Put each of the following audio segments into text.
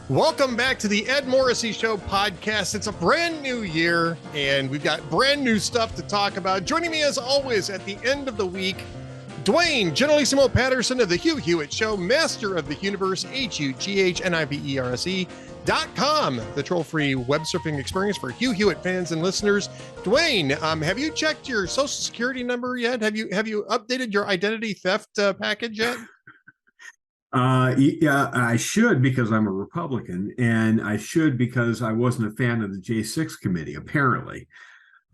Welcome back to the Ed Morrissey Show podcast. It's a brand new year, and we've got brand new stuff to talk about. Joining me, as always, at the end of the week, Duane Generalissimo Patterson of the Hugh Hewitt Show, master of the universe, HUGHNIVERSE.com, the troll-free web surfing experience for Hugh Hewitt fans and listeners. Duane, have you checked your Social Security number yet? Have you updated your identity theft package yet? Yeah, I should because I'm a Republican, and I should because I wasn't a fan of the J6 committee, apparently.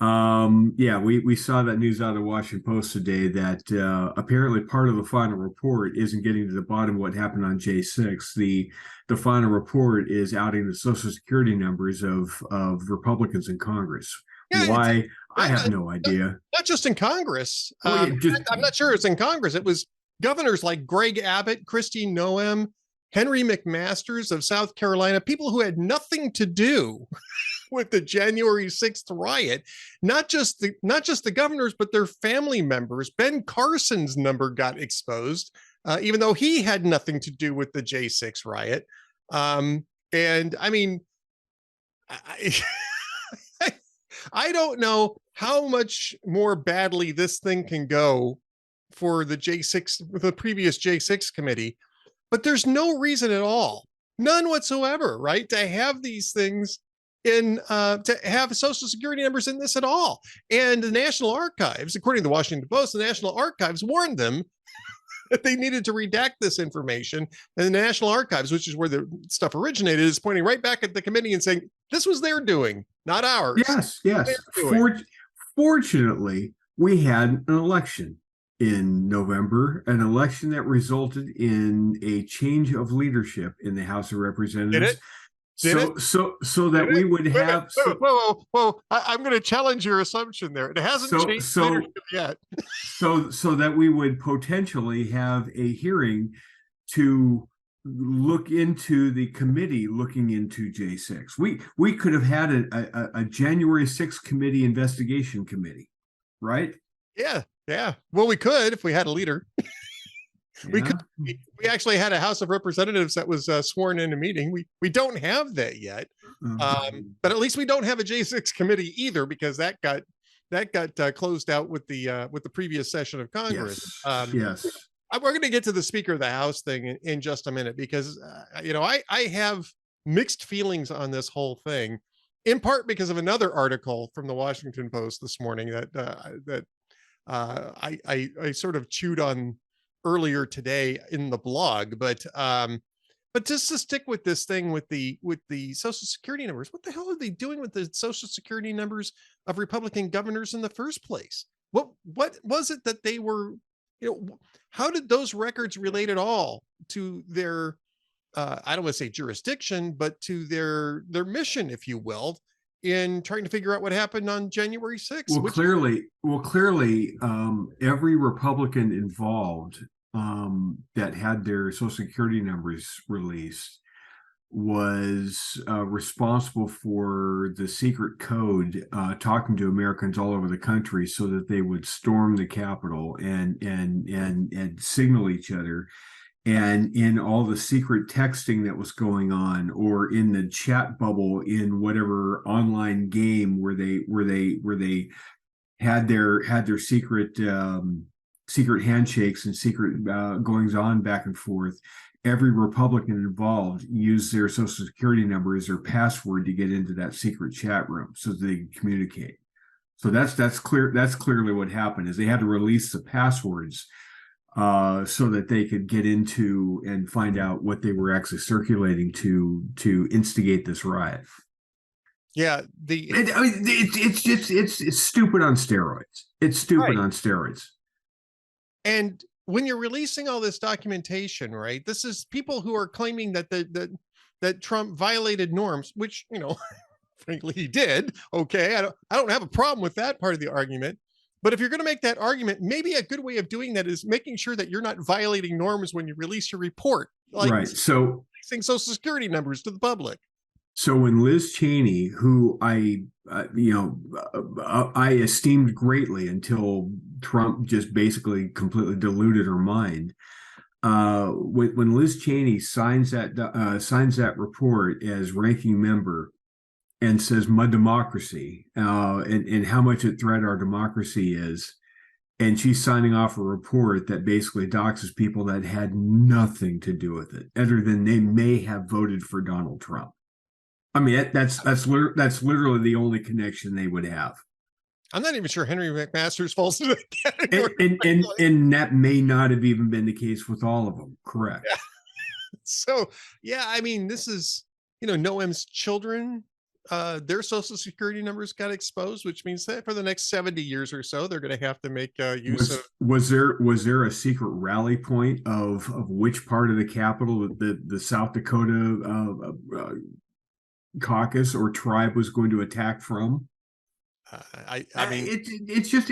Yeah, we saw that news out of the Washington Post today that apparently part of the final report isn't getting to the bottom of what happened on J6. The final report is outing the Social Security numbers of Republicans in Congress. Yeah, why? I have no idea. Not just in Congress. I'm not sure it's in Congress. It was governors like Greg Abbott, Kristi Noem, Henry McMasters of South Carolina, people who had nothing to do with the January 6th riot. Not just the governors, but their family members. Ben Carson's number got exposed, even though he had nothing to do with the J6 riot. And I mean, I don't know how much more badly this thing can go for the the previous J6 committee, but there's no reason at all, none whatsoever, right, to have these things in, to have Social Security numbers in this at all. And the National Archives, according to the Washington Post, the National Archives warned them that they needed to redact this information. And the National Archives, which is where the stuff originated, is pointing right back at the committee and saying, this was their doing, not ours. Yes. Fortunately, we had an election in November, an election that resulted in a change of leadership in the House of Representatives. So that we would have. Whoa! I'm going to challenge your assumption there. It hasn't changed leadership yet. so that we would potentially have a hearing to look into the committee looking into J6. We could have had a January 6th committee investigation committee, right? Yeah. Well, we could if we had a leader. We actually had a House of Representatives that was sworn in a meeting. We don't have that yet, but at least we don't have a J6 committee either, because that got closed out with the previous session of Congress. Yes. We're going to get to the Speaker of the House thing in just a minute, because I have mixed feelings on this whole thing, in part because of another article from the Washington Post this morning that I sort of chewed on earlier today in the blog, but just to stick with this thing with the Social Security numbers, what the hell are they doing with the Social Security numbers of Republican governors in the first place? What was it that they were, how did those records relate at all to their, I don't want to say jurisdiction, but to their mission, if you will, in trying to figure out what happened on January 6th. Well, clearly, every Republican involved that had their Social Security numbers released was responsible for the secret code, talking to Americans all over the country so that they would storm the Capitol and signal each other. And in all the secret texting that was going on, or in the chat bubble in whatever online game where they had their secret handshakes and secret goings on back and forth, every Republican involved used their Social Security number as their password to get into that secret chat room so that they could communicate. So that's clear. That's clearly what happened, is they had to release the passwords so that they could get into and find out what they were actually circulating to instigate this riot. Yeah, it's stupid on steroids. It's stupid on steroids. And when you're releasing all this documentation, right? This is people who are claiming that Trump violated norms, which, frankly, he did. Okay, I don't have a problem with that part of the argument. But if you're going to make that argument, maybe a good way of doing that is making sure that you're not violating norms when you release your report. Right. So releasing Social Security numbers to the public. So when Liz Cheney, who I esteemed greatly until Trump just basically completely diluted her mind, when Liz Cheney signs that report as ranking member and says "my democracy" and how much a threat our democracy is, and she's signing off a report that basically doxes people that had nothing to do with it, other than they may have voted for Donald Trump. I mean, that's literally the only connection they would have. I'm not even sure Henry McMaster's falls into that category. And that may not have even been the case with all of them. Correct. Yeah. So, yeah, I mean, this is, Noam's children, their social security numbers got exposed, which means that for the next 70 years or so, they're going to have to make use of. Was there a secret rally point of which part of the Capitol the South Dakota caucus or tribe was going to attack from? I mean, it's just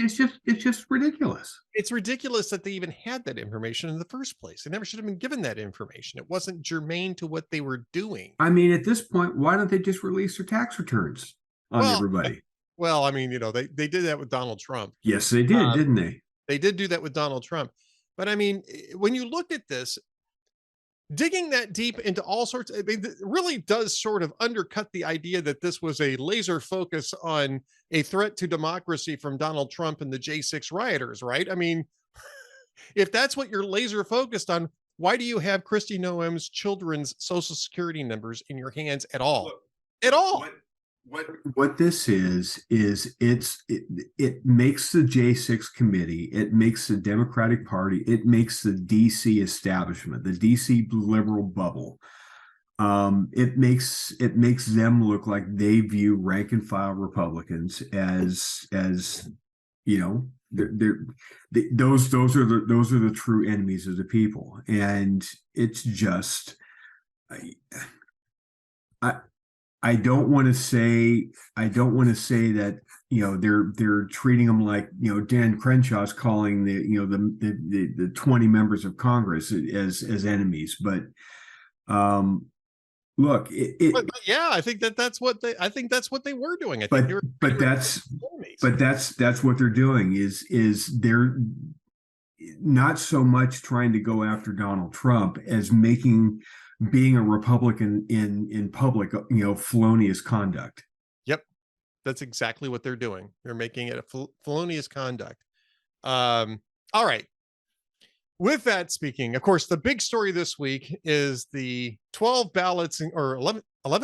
ridiculous. It's ridiculous that they even had that information in the first place. They never should have been given that information. It wasn't germane to what they were doing. I mean, at this point, why don't they just release their tax returns on everybody? Well, I mean, they did that with Donald Trump. Yes, they did, didn't they? They did do that with Donald Trump. But I mean, when you look at this, digging that deep into all sorts, it really does sort of undercut the idea that this was a laser focus on a threat to democracy from Donald Trump and the J6 rioters, right? I mean, if that's what you're laser focused on, why do you have Kristi Noem's children's social security numbers in your hands at all? Look, at all? What this is it makes the J6 committee, it makes the Democratic Party, it makes the DC establishment, the DC liberal bubble. It makes them look like they view rank and file Republicans as those are the true enemies of the people, and it's just I don't want to say that they're treating them like Dan Crenshaw's calling the 20 members of Congress as enemies, but look, yeah, I think that's what they were doing. But that's what they're doing is they're not so much trying to go after Donald Trump as being a Republican in public, felonious conduct. Yep. That's exactly what they're doing. They're making it a felonious conduct. All right. With that speaking, of course, the big story this week is the 12 ballots or 11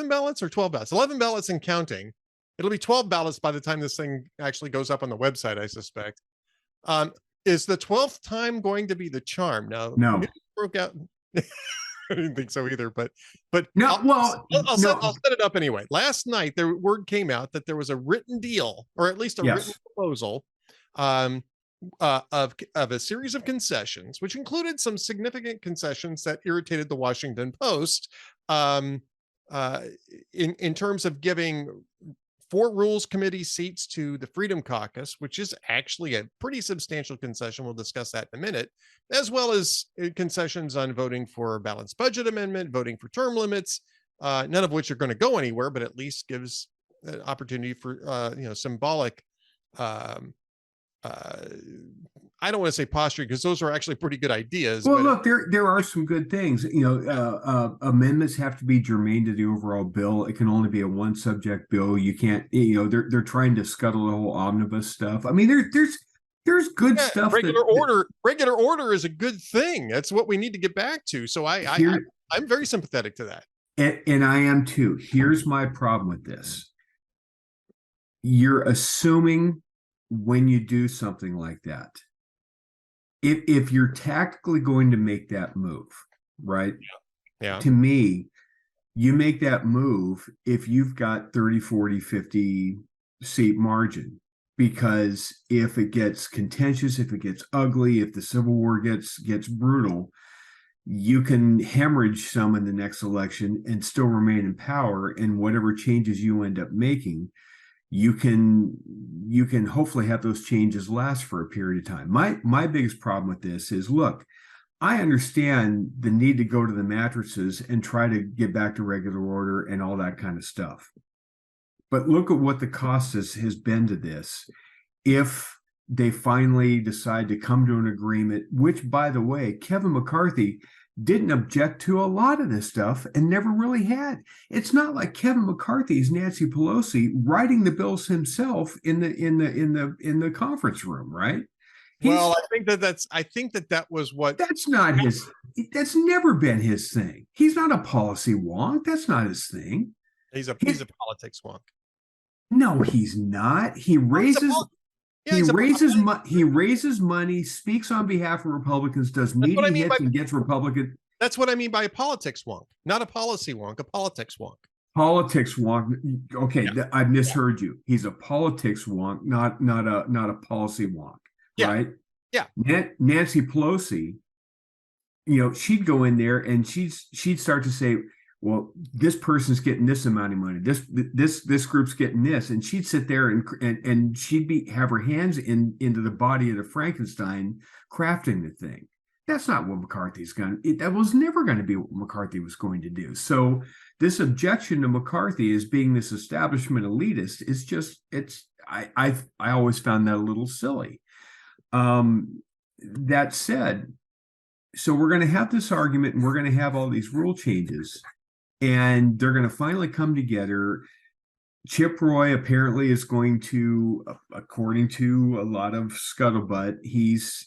ballots or 12 ballots, 11 ballots and counting. It'll be 12 ballots by the time this thing actually goes up on the website, I suspect. Is the 12th time going to be the charm? Now, no. News broke out. I didn't think so either, but no. I'll set it up anyway. Last night, word came out that there was a written deal, or at least a written proposal, of a series of concessions, which included some significant concessions that irritated the Washington Post, in terms of giving 4 Rules Committee seats to the Freedom Caucus, which is actually a pretty substantial concession. We'll discuss that in a minute, as well as concessions on voting for a balanced budget amendment, voting for term limits, none of which are going to go anywhere, but at least gives an opportunity for, symbolic, I don't want to say posturing because those are actually pretty good ideas. Well, look, there are some good things. Amendments have to be germane to the overall bill. It can only be a one subject bill. You can't, they're trying to scuttle the whole omnibus stuff. I mean, there's good stuff. Regular order is a good thing. That's what we need to get back to. So I'm very sympathetic to that. And I am too. Here's my problem with this. You're assuming when you do something like that, if you're tactically going to make that move, right? Yeah. To me, you make that move if you've got 30, 40, 50 seat margin, because if it gets contentious, if it gets ugly, if the Civil War gets brutal, you can hemorrhage some in the next election and still remain in power. And whatever changes you end up making, you can hopefully have those changes last for a period of time. My biggest problem with this is, look, I understand the need to go to the mattresses and try to get back to regular order and all that kind of stuff. But look at what the cost has been to this. If they finally decide to come to an agreement, which, by the way, Kevin McCarthy didn't object to a lot of this stuff and never really had. It's not like Kevin McCarthy is Nancy Pelosi writing the bills himself in the conference room, right? Well, I think that was what. That's not his. That's never been his thing. He's not a policy wonk. That's not his thing. He's a politics wonk. No, he's not. He raises money, speaks on behalf of Republicans, does media hits, and gets Republican. That's what I mean by a politics wonk, not a policy wonk, a politics wonk. Politics wonk. Okay, yeah. I misheard you. He's a politics wonk, not a policy wonk. Yeah. Right? Yeah. Nancy Pelosi, she'd go in there and she'd start to say, well, this person's getting this amount of money. This group's getting this, and she'd sit there and she'd have her hands into the body of the Frankenstein, crafting the thing. That's not what McCarthy's going to. That was never going to be what McCarthy was going to do. So this objection to McCarthy as being this establishment elitist is just I always found that a little silly. That said, so we're going to have this argument and we're going to have all these rule changes. And they're going to finally come together. Chip Roy apparently is going to, according to a lot of scuttlebutt, he's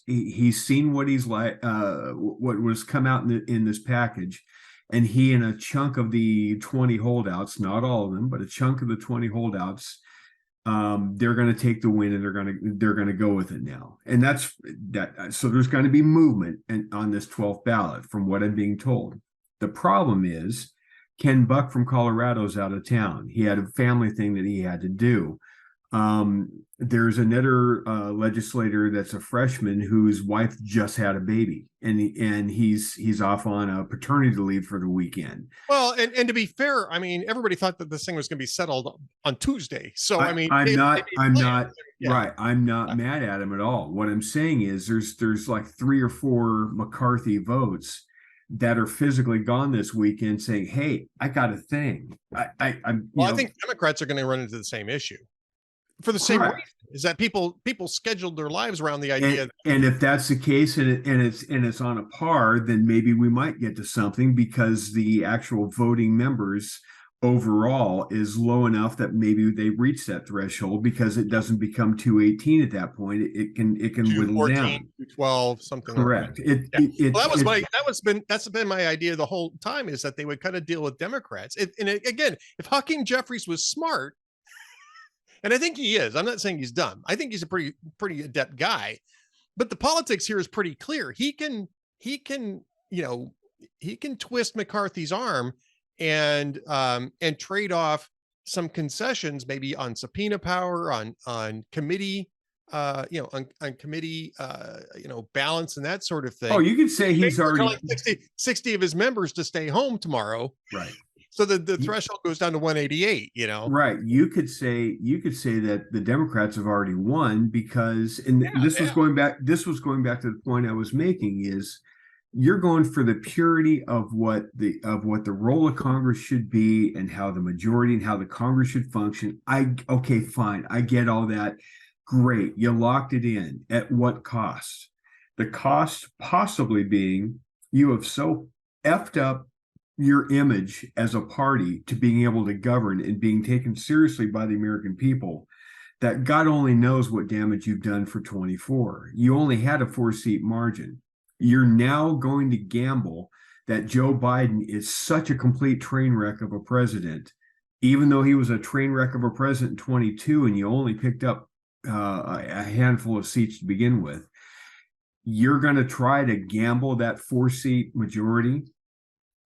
seen what he's like, what was come out in this package, and he and a chunk of the 20 holdouts, not all of them, but a chunk of the 20 holdouts, they're going to take the win and they're going to go with it now. And that's that. So there's going to be movement on this 12th ballot, from what I'm being told. The problem is, Ken Buck from Colorado's out of town. He had a family thing that he had to do. There's another legislator that's a freshman whose wife just had a baby, and he's off on a paternity leave for the weekend. Well, and to be fair, I mean, everybody thought that this thing was going to be settled on Tuesday. So I'm not mad at him at all. What I'm saying is there's like 3 or 4 McCarthy votes that are physically gone this weekend saying, hey, I got a thing. I think Democrats are going to run into the same issue for the same reason, is that people scheduled their lives around the idea. And if that's the case and it's on a par, then maybe we might get to something, because the actual voting members overall is low enough that maybe they reach that threshold, because it doesn't become 218 at that point. It can whittle down 12, something. Correct. Like that. That's been my idea the whole time, is that they would kind of deal with Democrats. Again, if Hakeem Jeffries was smart, and I think he is, I'm not saying he's dumb. I think he's a pretty adept guy, but the politics here is pretty clear. He can twist McCarthy's arm and trade off some concessions, maybe on subpoena power, on committee, on committee, balance and that sort of thing. Oh, you could say he's already 60 of his members to stay home tomorrow. Right. So the threshold goes down to 188, Right. You could say that the Democrats have already won, because, this was going back to the point I was making, is you're going for the purity of what the role of Congress should be, and how the majority and how the Congress should function. Okay, fine. I get all that. Great. You locked it in. At what cost? The cost possibly being you have so effed up your image as a party to being able to govern and being taken seriously by the American people, that God only knows what damage you've done for 24. You only had a 4-seat margin. You're now going to gamble that Joe Biden is such a complete train wreck of a president, even though he was a train wreck of a president in 22 and you only picked up a handful of seats to begin with. You're going to try to gamble that 4-seat majority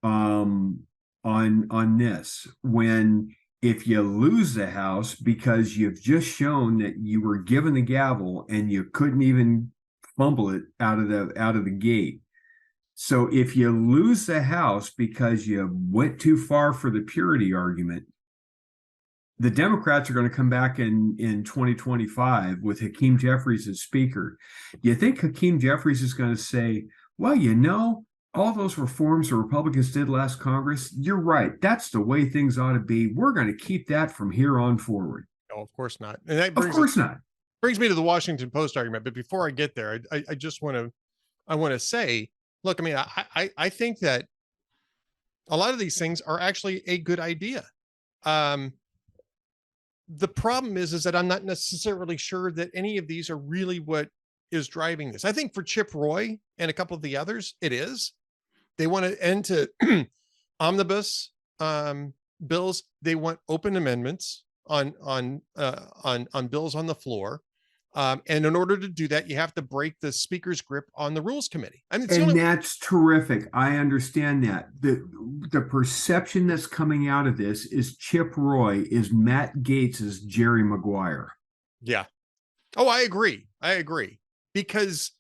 on this, when if you lose the House because you've just shown that you were given the gavel and you couldn't even fumble it out of the gate. So if you lose the House because you went too far for the purity argument, the Democrats are going to come back in 2025 with Hakeem Jeffries as Speaker. Do you think Hakeem Jeffries is going to say, well, all those reforms the Republicans did last Congress, you're right, that's the way things ought to be. We're going to keep that from here on forward? No, of course not. And that brings brings me to the Washington Post argument. But before I get there, I just want to say, look, I mean, I think that a lot of these things are actually a good idea. The problem is that I'm not necessarily sure that any of these are really what is driving this. I think for Chip Roy and a couple of the others, it is. They want to end to omnibus bills. They want open amendments on bills on the floor. And in order to do that, you have to break the speaker's grip on the rules committee. I mean, and that's terrific. I understand that. The perception that's coming out of this is Chip Roy is Matt Gaetz's Jerry Maguire. Yeah. Oh, I agree. Because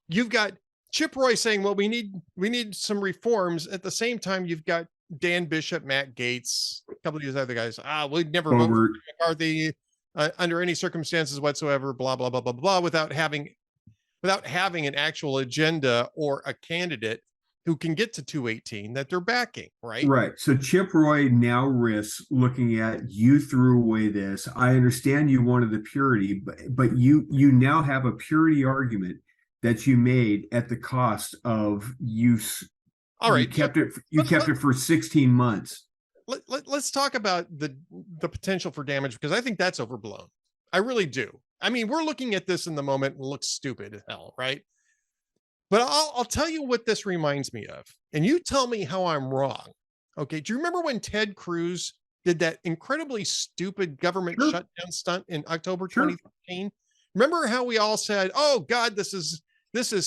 you've got Chip Roy saying, well, we need some reforms. At the same time, you've got Dan Bishop, Matt Gaetz, a couple of these other guys. We'd never vote for McCarthy under any circumstances whatsoever, blah, blah, blah, blah, blah, without having an actual agenda or a candidate who can get to 218 that they're backing, right? Right. So Chip Roy now risks looking at, you threw away this. I understand you wanted the purity, but you now have a purity argument that you made at the cost of use. All right. You kept it for 16 months. Let's talk about the potential for damage, because I think that's overblown. I really do. I mean, we're looking at this in the moment and it looks stupid as hell, right? But I'll tell you what this reminds me of, and you tell me how I'm wrong. Okay. Do you remember when Ted Cruz did that incredibly stupid government shutdown stunt in October 2013? Remember how we all said, "Oh God, this is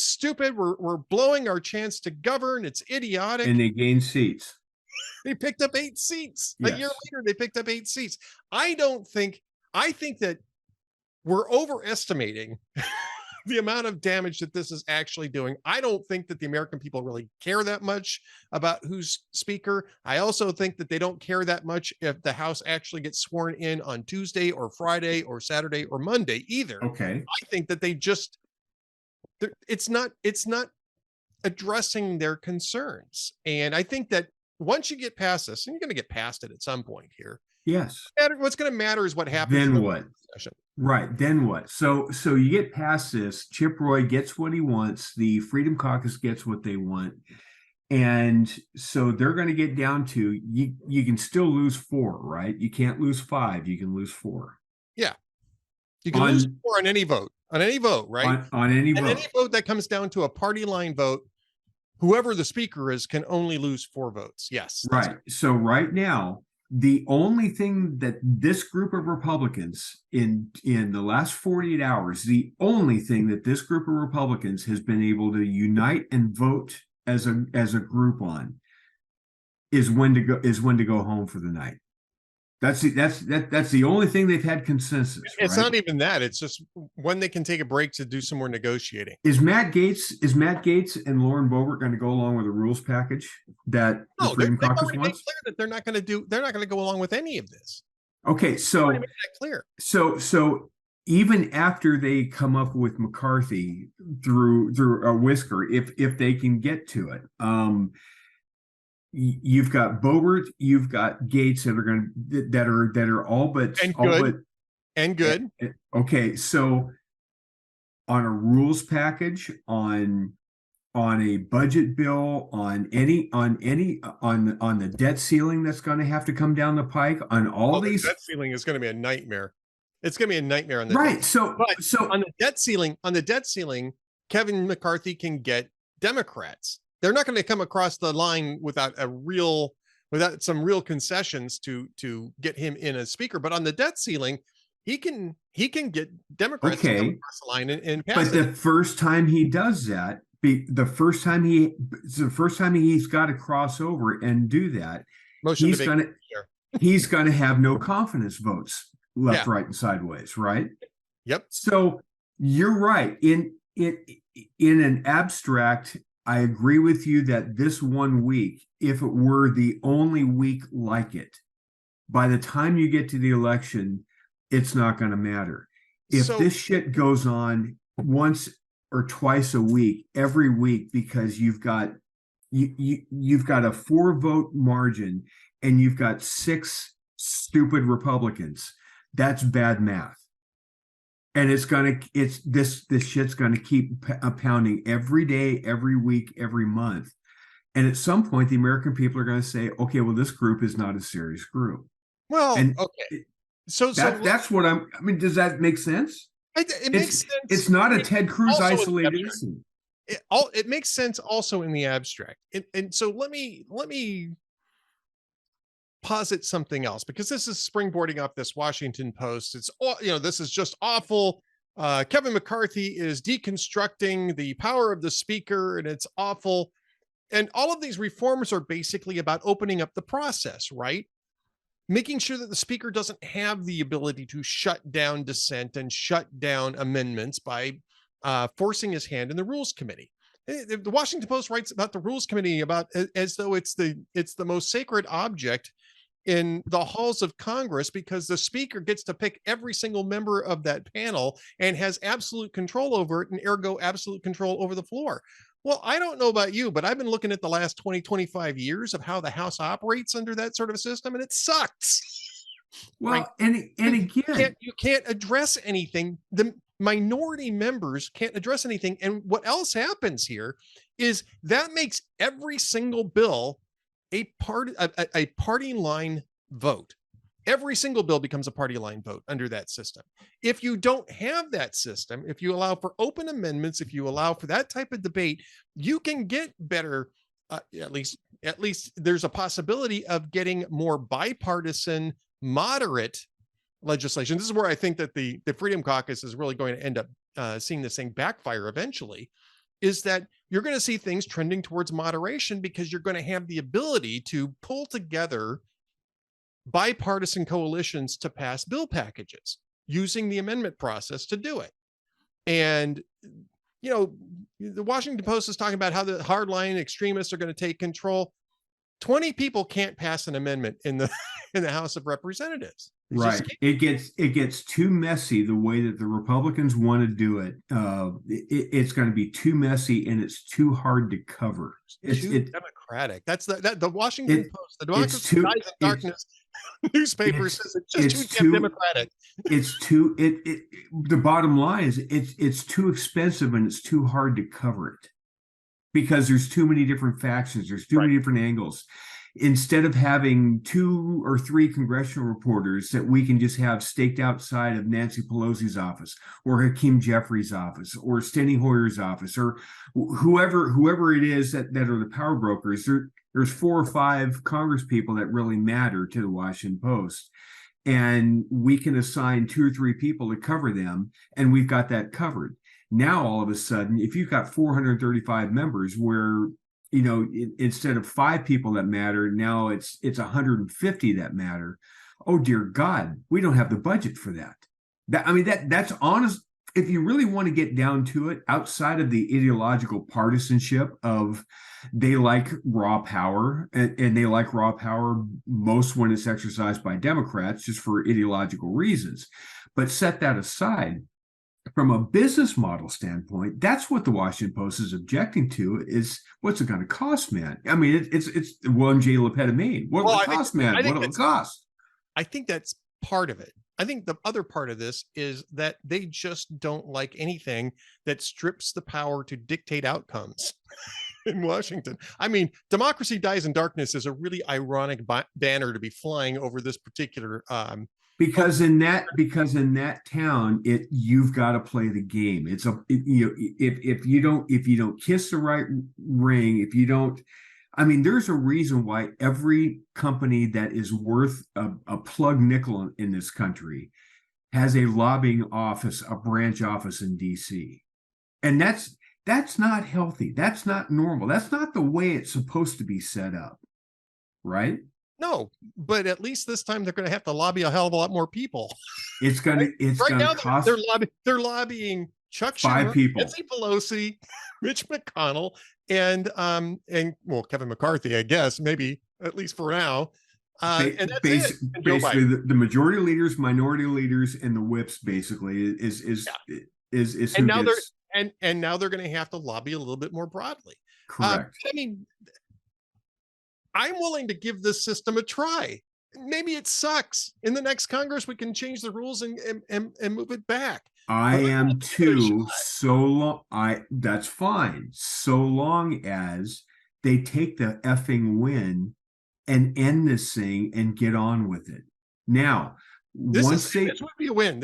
stupid. We're blowing our chance to govern. It's idiotic." And they gained seats. They picked up 8 seats. Yes. A year later, they picked up 8 seats. I think that we're overestimating the amount of damage that this is actually doing. I don't think that the American people really care that much about who's speaker. I also think that they don't care that much if the House actually gets sworn in on Tuesday or Friday or Saturday or Monday either. Okay. I think that it's not addressing their concerns. And I think that once you get past this, and you're going to get past it at some point here. Yes. What's going to matter is what happens. Then what? Right. Then what? So you get past this. Chip Roy gets what he wants. The Freedom Caucus gets what they want. And so they're going to get down to, you can still lose 4, right? You can't lose 5. You can lose 4. Yeah. You can lose 4 on any vote. On any vote, right? On any vote. Any vote that comes down to a party line vote, whoever the speaker is can only lose 4 votes. Yes. Right. So right now, the only thing that this group of Republicans in the last 48 hours, the only thing that this group of Republicans has been able to unite and vote as a group on is when to go home for the night. That's the only thing they've had consensus. It's not even that. It's just when they can take a break to do some more negotiating. Is Matt Gaetz and Lauren Boebert going to go along with a rules package that the Freedom Caucus wants? Clear that they're not going to go along with any of this. Okay, so make that clear. So even after they come up with McCarthy through a whisker, if they can get to it, you've got Boebert, you've got Gaetz that are all but good. Okay, so on a rules package, on a budget bill, on the debt ceiling that's going to have to come down the pike, on all these, the debt ceiling is going to be a nightmare. It's going to be a nightmare on the right. So on the debt ceiling, Kevin McCarthy can get Democrats. They're not going to come across the line without some real concessions to get him in as speaker. But on the debt ceiling, he can get Democrats to come across the line and pass it. But the first time he does that, the first time he's got to cross over and do that, he's going to have no confidence votes left, right, and sideways, right? Yep. So you're right. In an abstract, I agree with you that this 1 week, if it were the only week like it, by the time you get to the election, it's not going to matter. If this shit goes on once or twice a week, every week, because you've got a 4 vote margin and you've got 6 stupid Republicans, that's bad math. And this shit's gonna keep pounding every day, every week, every month. And at some point, the American people are going to say, okay, well, this group is not a serious group. Well, And okay. So that's what I mean, does that make sense? it makes sense. It's not a Ted Cruz Also isolated incident. It makes sense also in the abstract. And so let me posit something else, because this is springboarding off this Washington Post. It's all, this is just awful. Kevin McCarthy is deconstructing the power of the speaker, and it's awful. And all of these reforms are basically about opening up the process, right? Making sure that the speaker doesn't have the ability to shut down dissent and shut down amendments by forcing his hand in the Rules Committee. The Washington Post writes about the Rules Committee about as though it's the most sacred object in the halls of Congress, because the speaker gets to pick every single member of that panel and has absolute control over it, and ergo absolute control over the floor. Well, I don't know about you, but I've been looking at the last 20, 25 years of how the House operates under that sort of system, and it sucks. Well, right? and again, you can't address anything. The minority members can't address anything. And what else happens here is that makes every single bill a party line vote. Every single bill becomes a party line vote under that system. If you don't have that system, if you allow for open amendments, if you allow for that type of debate, you can get better. At least there's a possibility of getting more bipartisan, moderate legislation. This is where I think that the Freedom Caucus is really going to end up seeing this thing backfire eventually, is that you're going to see things trending towards moderation, because you're going to have the ability to pull together bipartisan coalitions to pass bill packages using the amendment process to do it. And, the Washington Post is talking about how the hardline extremists are going to take control. 20 people can't pass an amendment in the House of Representatives. Right. It gets too messy the way that the Republicans want to do it. It's going to be too messy, and it's too hard to cover. It's too democratic. That's the Washington Post, the Democracy Dies in Darkness newspaper says it's just too democratic. The bottom line is it's too expensive, and it's too hard to cover it, because there's too many different factions. There's too many different angles. Instead of having 2 or 3 congressional reporters that we can just have staked outside of Nancy Pelosi's office, or Hakeem Jeffries' office, or Steny Hoyer's office, or whoever it is that are the power brokers, there's 4 or 5 Congress people that really matter to the Washington Post. And we can assign 2 or 3 people to cover them, and we've got that covered. Now, all of a sudden, if you've got 435 members where instead of 5 people that matter, now it's 150 that matter. Oh dear God, we don't have the budget for that. That's honest. If you really want to get down to it, outside of the ideological partisanship of they like raw power, and they like raw power most when it's exercised by Democrats just for ideological reasons. But set that aside. From a business model standpoint, that's what the Washington Post is objecting to, is what's it going to cost, man? I mean, it's William J. Lepetamine. What will it cost, man? What will it cost? I think that's part of it. I think the other part of this is that they just don't like anything that strips the power to dictate outcomes in Washington. I mean, Democracy Dies in Darkness is a really ironic banner to be flying over this particular because in that town, you've got to play the game. If you don't kiss the right ring, if you don't, there's a reason why every company that is worth a plug nickel in this country has a lobbying office, a branch office in DC. And that's not healthy. That's not normal. That's not the way it's supposed to be set up. Right? No, but at least this time they're going to have to lobby a hell of a lot more people. It's going to cost. They're lobbying Chuck 5 Schumer, people, Nancy Pelosi, Mitch McConnell, and Kevin McCarthy, I guess, maybe at least for now. And that's basically the majority leaders, minority leaders, and the whips basically is who gets. And now they're going to have to lobby a little bit more broadly. Correct. I'm willing to give this system a try. maybe it sucks. In the next Congress, we can change the rules and move it back. I But I am want to give it a too, shot. so long that's fine. So long as they take the effing win and end this thing and get on with it. Now, once This would be a win.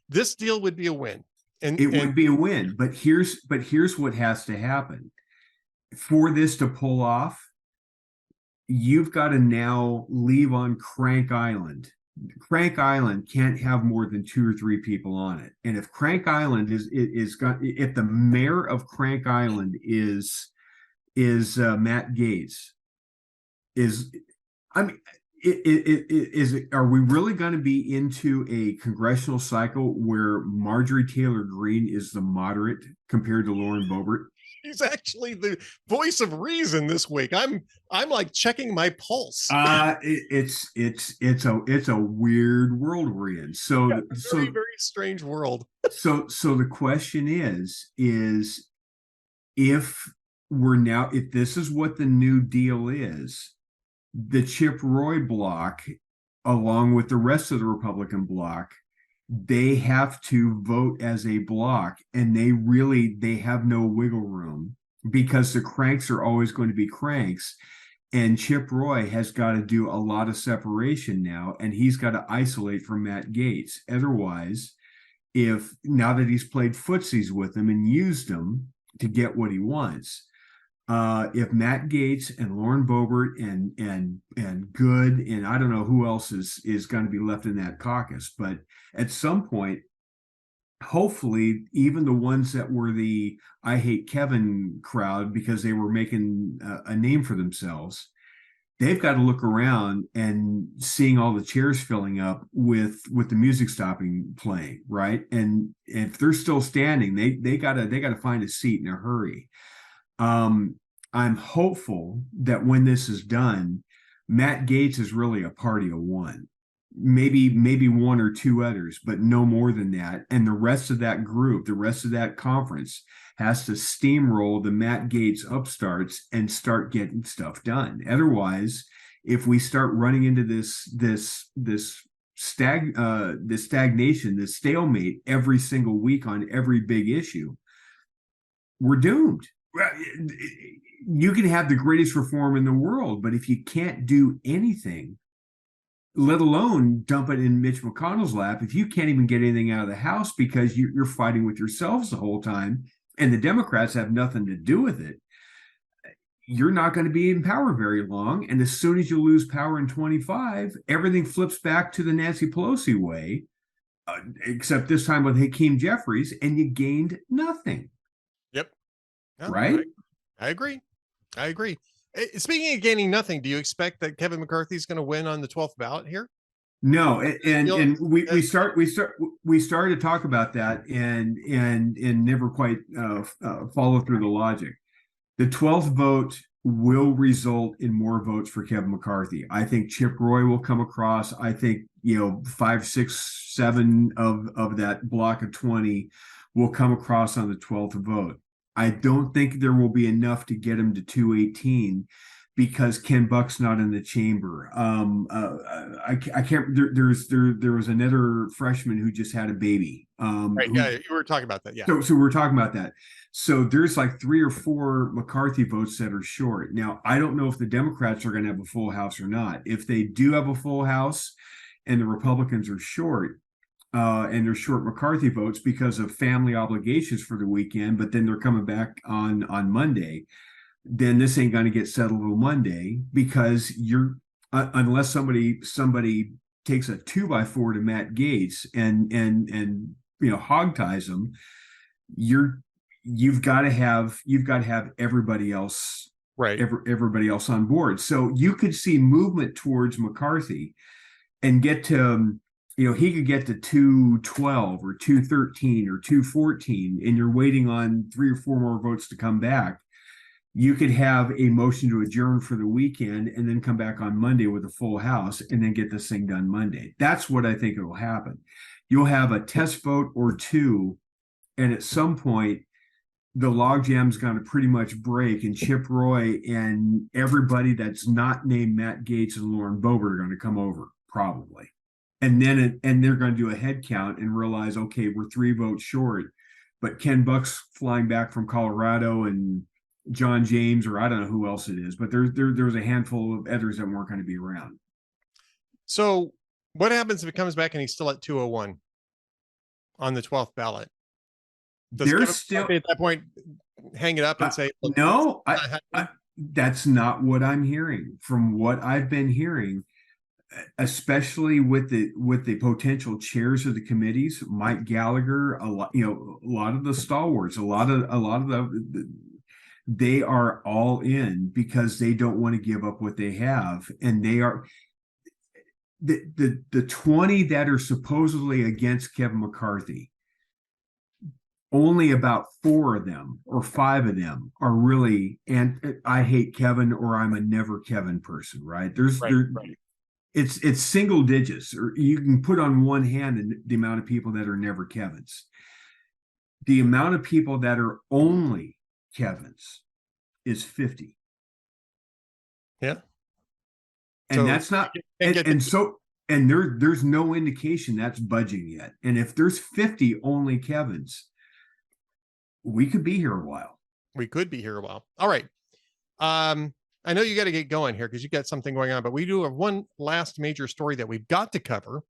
This deal would be a win. it And would be a win, but here's what has to happen. For this to pull off, you've got to now leave on Crank Island. Crank Island can't have more than 2 or 3 people on it. And if Crank Island is got, if the mayor of Crank Island is Matt Gaetz, is, I mean, are we really going to be into a congressional cycle where Marjorie Taylor Greene is the moderate compared to Lauren Boebert? he's actually the voice of reason this week. I'm like checking my pulse. It's a weird world we're in. So Yeah, very, very strange world. so the question is if if this is what the New Deal is, the Chip Roy bloc, along with the rest of the Republican bloc, they have to vote as a bloc, and they have no wiggle room because the cranks are always going to be cranks. And Chip Roy has got to do a lot of separation now, and he's got to isolate from Matt Gaetz. Otherwise, if now that he's played footsies with him and used him to get what he wants, if Matt Gaetz and Lauren Boebert and Good, and I don't know who else is going to be left in that caucus, but at some point, hopefully, even the ones that were the I hate Kevin crowd because they were making a name for themselves, they've got to look around and seeing all the chairs filling up with the music stopping playing, right? And if they're still standing, they gotta find a seat in a hurry. I'm hopeful that when this is done, Matt Gaetz is really a party of one, maybe 1 or 2 others, but no more than that. And the rest of that group, the rest of that conference, has to steamroll the Matt Gaetz upstarts and start getting stuff done. Otherwise, if we start running into this stagnation, this stalemate every single week on every big issue, we're doomed. You can have the greatest reform in the world, but if you can't do anything, let alone dump it in Mitch McConnell's lap, if you can't even get anything out of the House because you're fighting with yourselves the whole time and the Democrats have nothing to do with it, you're not going to be in power very long. And as soon as you lose power in 25, everything flips back to the Nancy Pelosi way, except this time with Hakeem Jeffries, and you gained nothing. Yep. No, right? I agree. Speaking of gaining nothing, do you expect that Kevin McCarthy is going to win on the 12th ballot here? No, and we started to talk about that and never quite follow through the logic. The 12th vote will result in more votes for Kevin McCarthy. I think Chip Roy will come across. I think 5, 6, 7 of that block of 20 will come across on the 12th vote. I don't think there will be enough to get him to 218 because Ken Buck's not in the chamber. I can't. There was another freshman who just had a baby. Right. Yeah, you were talking about that. Yeah. So we're talking about that. So there's like 3 or 4 McCarthy votes that are short. Now I don't know if the Democrats are going to have a full house or not. If they do have a full house, and the Republicans are short. And they're short McCarthy votes because of family obligations for the weekend, but then they're coming back on Monday. Then this ain't going to get settled on Monday because you're unless somebody takes a 2x4 to Matt Gaetz and hog ties him, you've got to have everybody else right, everybody else on board. So you could see movement towards McCarthy and get to. He could get to 212 or 213 or 214, and you're waiting on 3 or 4 more votes to come back. You could have a motion to adjourn for the weekend and then come back on Monday with a full house and then get this thing done Monday. That's what I think will happen. You'll have a test vote or 2, and at some point, the logjam's going to pretty much break, and Chip Roy and everybody that's not named Matt Gaetz and Lauren Boebert are going to come over probably. And then they're going to do a head count and realize, okay, we're 3 votes short, but Ken Buck's flying back from Colorado, and John James, or I don't know who else it is, but there's a handful of others that weren't going to be around. So what happens if it comes back and he's still at 201 on the 12th ballot? Does There's Kevin still McCarthy at that point hang it up and say, look, no, that's not what I'm hearing. From what I've been hearing, especially with the potential chairs of the committees, Mike Gallagher, a lot of the stalwarts, a lot of they are all in because they don't want to give up what they have, and they are the 20 that are supposedly against Kevin McCarthy. Only about 4 of them or 5 of them are really, and I hate Kevin, or I'm a never Kevin person, right? Right. It's single digits, or you can put on one hand the amount of people that are never Kevins. The amount of people that are only Kevins is 50. Yeah. And so, that's not, and there's no indication that's budging yet. And if there's 50 only Kevins, we could be here a while. We could be here a while. All right. I know you got to get going here because you got something going on, but we do have one last major story that we've got to cover,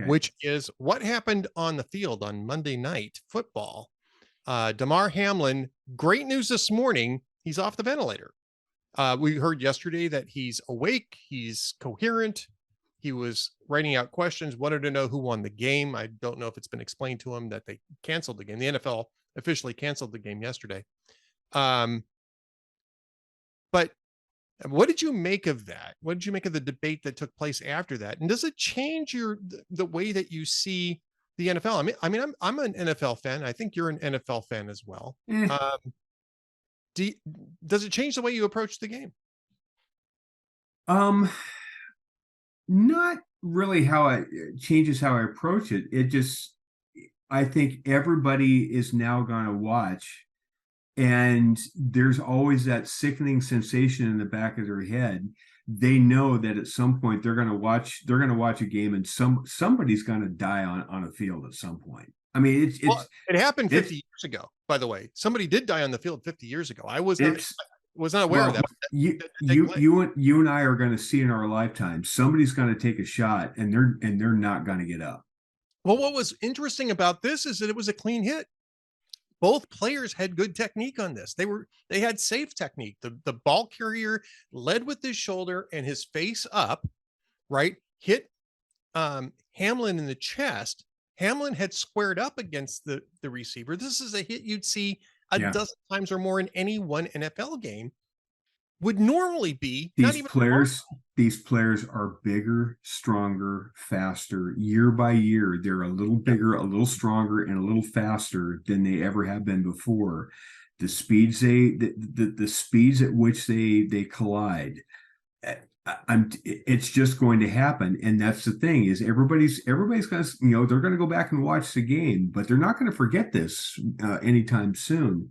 which is what happened on the field on Monday Night Football. Damar Hamlin, great news this morning. He's off the ventilator. We heard yesterday that he's awake. He's coherent. He was writing out questions, wanted to know who won the game. I don't know if it's been explained to him that they canceled the game. The NFL officially canceled the game yesterday. But what did you make of that? What did you make of the debate that took place after that? And does it change the way that you see the NFL? I mean, I'm an NFL fan. I think you're an NFL fan as well. Does it change the way you approach the game? Not really how it changes how I approach it. It just, I think everybody is now going to watch, and there's always that sickening sensation in the back of their head. They know that at some point they're going to watch a game, and somebody's going to die on a field at some point. I mean, it happened 50 years ago, by the way. Somebody did die on the field 50 years ago. I was not aware of that. You and I are going to see in our lifetime, somebody's going to take a shot, and they're not going to get up. Well, what was interesting about this is that it was a clean hit. Both players had good technique on this. They had safe technique. The ball carrier led with his shoulder and his face up, right? Hit Hamlin in the chest. Hamlin had squared up against the receiver. This is a hit you'd see a dozen times or more in any one NFL game. Would normally be these players are bigger, stronger, faster. Year by year, they're a little bigger, a little stronger, and a little faster than they ever have been before. The speeds the speeds at which they collide, it's just going to happen. And that's the thing, is everybody's going to, they're going to go back and watch the game, but they're not going to forget this anytime soon.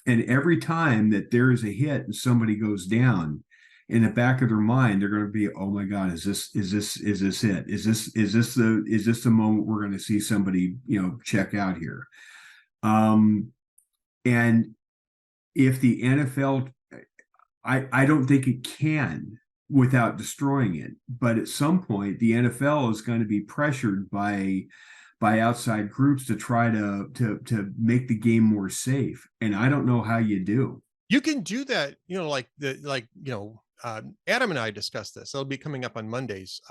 And every time that there is a hit and somebody goes down, in the back of their mind, they're going to be, oh my God, is this it? Is this the moment we're going to see somebody, check out here? And if the NFL, I don't think it can without destroying it. But at some point, the NFL is going to be pressured by outside groups to try to make the game more safe. And I don't know how you do. You can do that, Adam and I discussed this. It'll be coming up on Mondays.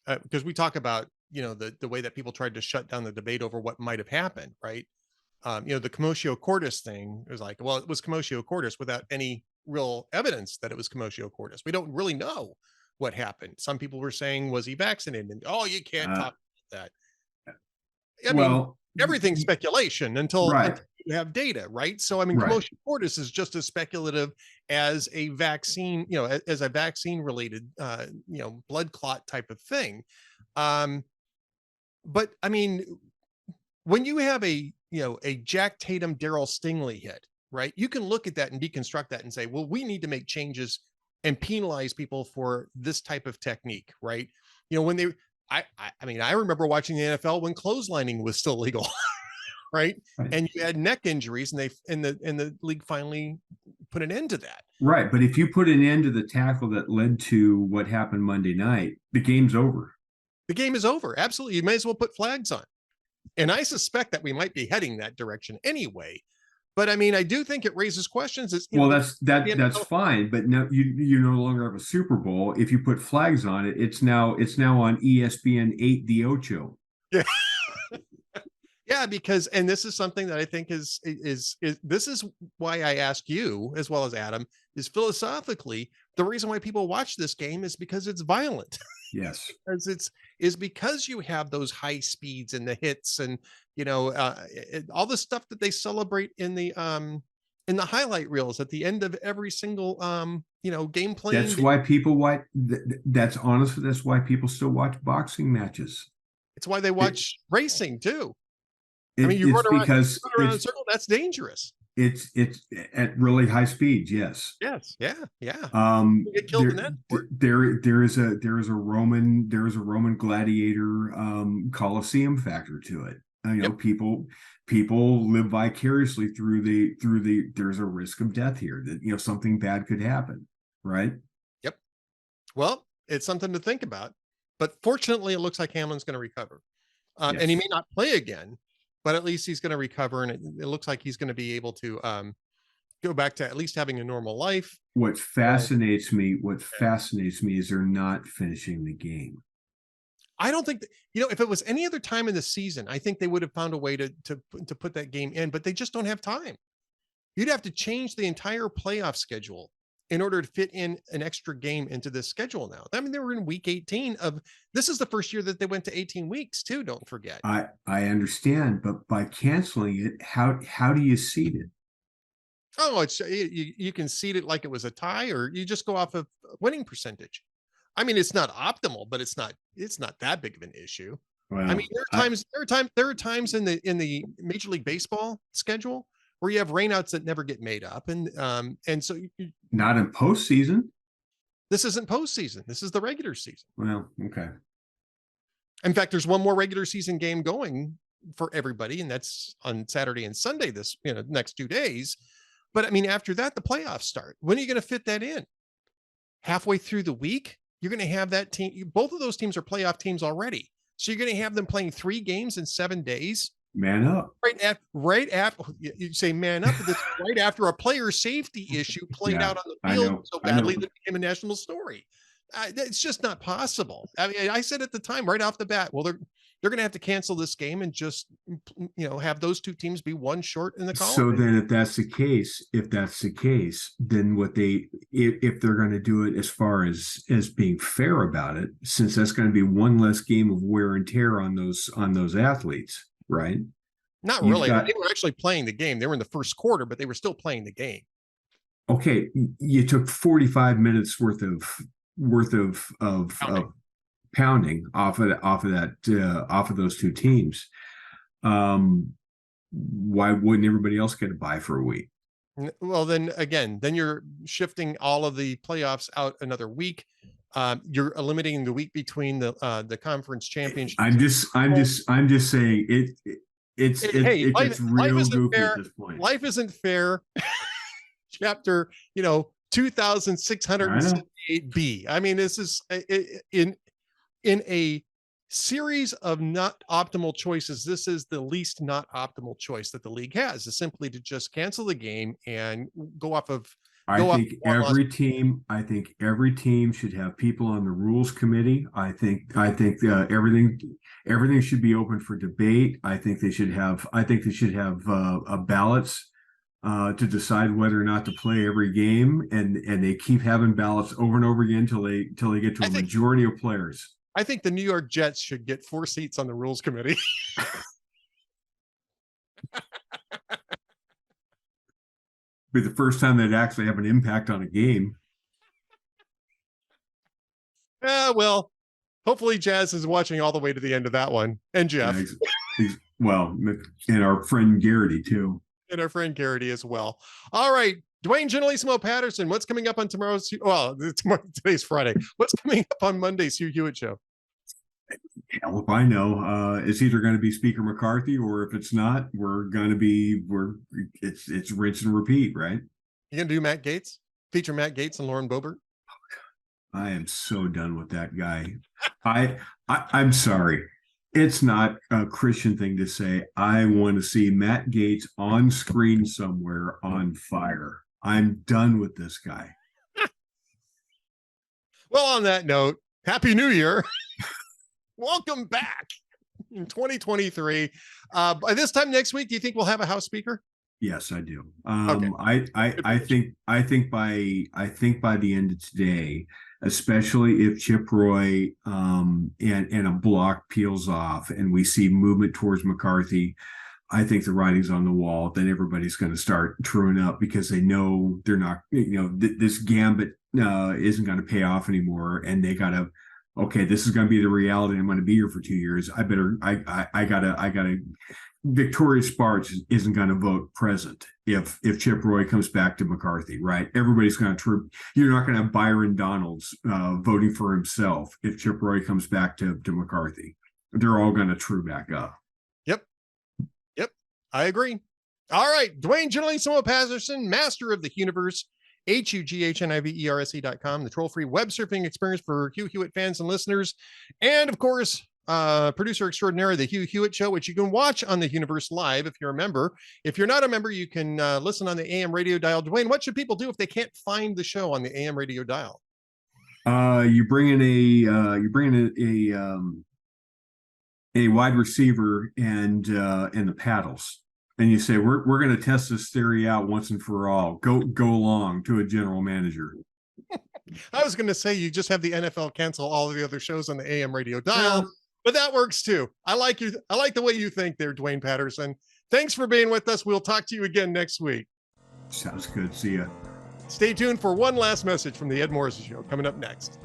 Because we talk about, the way that people tried to shut down the debate over what might have happened, right? The commotio cordis thing is like, well, it was commotio cordis without any real evidence that it was commotio cordis. We don't really know what happened. Some people were saying, was he vaccinated? And, you can't talk about that. I mean, everything's speculation until you have data, right? So, commotio cordis is just as speculative as a vaccine, as a vaccine related, blood clot type of thing. But when you have a a Jack Tatum, Daryl Stingley hit, right? You can look at that and deconstruct that and say, well, we need to make changes and penalize people for this type of technique, right? When they, I mean, I remember watching the NFL when clotheslining was still legal, right? And you had neck injuries, and the league finally put an end to that. Right, but if you put an end to the tackle that led to what happened Monday night, the game's over. The game is over. Absolutely, you may as well put flags on. And I suspect that we might be heading that direction anyway. But I mean, I do think it raises questions. That's fine, but now you no longer have a Super Bowl. If you put flags on it, it's now on ESPN 8 the Ocho. Yeah. Yeah, because, and this is something that I think is this is why I ask you, as well as Adam, is philosophically, the reason why people watch this game is because it's violent. Yes. Is because you have those high speeds and the hits, and all the stuff that they celebrate in the highlight reels at the end of every single gameplay. That's why people watch. That's honestly, that's why people still watch boxing matches. It's why they watch racing too. I mean, you run around in a circle, that's dangerous. It's at really high speeds. Yes. Yes. Yeah. Yeah. Get killed in that. There is a Roman gladiator Colosseum factor to it. Yep. People live vicariously through the. There's a risk of death here that something bad could happen. Right. Yep. Well, it's something to think about. But fortunately, it looks like Hamlin's going to recover, yes. And he may not play again. But at least he's going to recover, and it looks like he's going to be able to go back to at least having a normal life. What fascinates me is they're not finishing the game. I don't think that, if it was any other time in the season, I think they would have found a way to put that game in, but they just don't have time. You'd have to change the entire playoff schedule in order to fit in an extra game into this schedule now. I mean, they were in week 18 this is the first year that they went to 18 weeks too. Don't forget. I understand, but by canceling it, how do you seed it? Oh, you can seed it like it was a tie, or you just go off of winning percentage. I mean, it's not optimal, but it's not that big of an issue. Well, I mean, there are times in the Major League Baseball schedule where you have rainouts that never get made up. And so not in postseason. This isn't postseason. This is the regular season. Well, okay. In fact, there's one more regular season game going for everybody, and that's on Saturday and Sunday this, next 2 days. But I mean, after that, the playoffs start. When are you going to fit that in? Halfway through the week? You're going to have that team. Both of those teams are playoff teams already. So you're going to have them playing 3 games in 7 days. Man up. Right after you say man up, but right after a player safety issue played out on the field so badly that it became a national story. It's just not possible. I mean, I said at the time, right off the bat, well, they're going to have to cancel this game and just have those 2 teams be one short in the column. So then, if that's the case, then if they're going to do it as far as being fair about it, since that's going to be one less game of wear and tear on those athletes. Right. Not really. They were actually playing the game. They were in the first quarter, but they were still playing the game. Okay. You took 45 minutes worth of pounding off of those 2 teams. Why wouldn't everybody else get a bye for a week? Well, then you're shifting all of the playoffs out another week. You're eliminating the week between the conference championship. I'm just saying it's real goofy at this point. Life isn't fair. Chapter 2678B. I mean, this is in a series of not optimal choices. This is the least not optimal choice that the league has, is simply to just cancel the game and go off of. I think every team should have people on the rules committee. I think everything should be open for debate. I think they should have ballots to decide whether or not to play every game, and they keep having ballots over and over again till they get to a majority of players. I think the New York Jets should get 4 seats on the rules committee. Be the first time they'd actually have an impact on a game. Well, hopefully Jazz is watching all the way to the end of that one. And Jeff. Well, and our friend Garrity too. And our friend Garrity as well. All right. Duane Generalissimo Patterson, what's coming up on today's Friday. What's coming up on Monday's Hugh Hewitt Show? Hell if I know. It's either going to be Speaker McCarthy, or if it's not, it's rinse and repeat, right? You gonna do Matt Gaetz? Feature Matt Gaetz and Lauren Boebert? I am so done with that guy. I'm sorry. It's not a Christian thing to say. I want to see Matt Gaetz on screen somewhere on fire. I'm done with this guy. Well, on that note, Happy New Year. Welcome back in 2023. By this time next week, do you think we'll have a House Speaker? Yes, I do. Okay. I think by the end of today, especially if Chip Roy and a block peels off and we see movement towards McCarthy, I think the writing's on the wall. Then everybody's going to start truing up because they know they're not, this gambit isn't going to pay off anymore, and they got to, okay, this is going to be the reality. I'm going to be here for 2 years. I gotta. Victoria Sparks isn't going to vote present if Chip Roy comes back to McCarthy, right? Everybody's going to troop. You're not going to have Byron Donalds voting for himself if Chip Roy comes back to McCarthy. They're all going to true back up. Yep, I agree. All right, Duane Generalissimo Patterson, master of the universe, HUGHNIVERSE.com, the troll-free web surfing experience for Hugh Hewitt fans and listeners, and of course, producer extraordinaire of the Hugh Hewitt Show, which you can watch on the Universe Live if you're a member. If you're not a member, you can listen on the AM radio dial. Duane, what should people do if they can't find the show on the AM radio dial? You bring in a wide receiver and the paddles, and you say we're going to test this theory out once and for all. Go along to a general manager. I was going to say you just have the NFL cancel all of the other shows on the AM radio dial. But that works too. I like the way you think there, Duane Patterson. Thanks for being with us. We'll talk to you again next week. Sounds good. See ya. Stay tuned for one last message from the Ed Morrissey Show coming up next.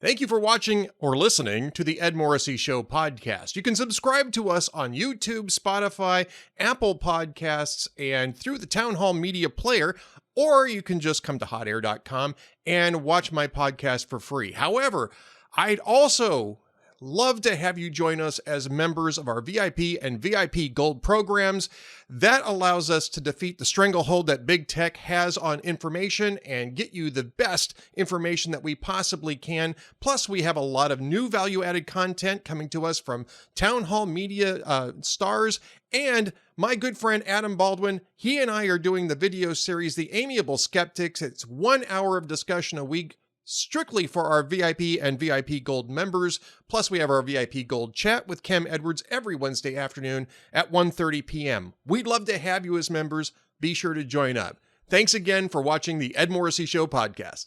Thank you for watching or listening to the Ed Morrissey Show podcast. You can subscribe to us on YouTube, Spotify, Apple Podcasts, and through the Town Hall Media Player, or you can just come to hotair.com and watch my podcast for free. However, I'd also love to have you join us as members of our VIP and VIP Gold programs. That allows us to defeat the stranglehold that big tech has on information and get you the best information that we possibly can. Plus, we have a lot of new value-added content coming to us from Town Hall Media stars and my good friend Adam Baldwin. He and I are doing the video series, The Amiable Skeptics. It's 1 hour of discussion a week, strictly for our VIP and VIP Gold members. Plus, we have our VIP Gold chat with Kem Edwards every Wednesday afternoon at 1:30 p.m. We'd love to have you as members. Be sure to join up. Thanks again for watching the Ed Morrissey Show podcast.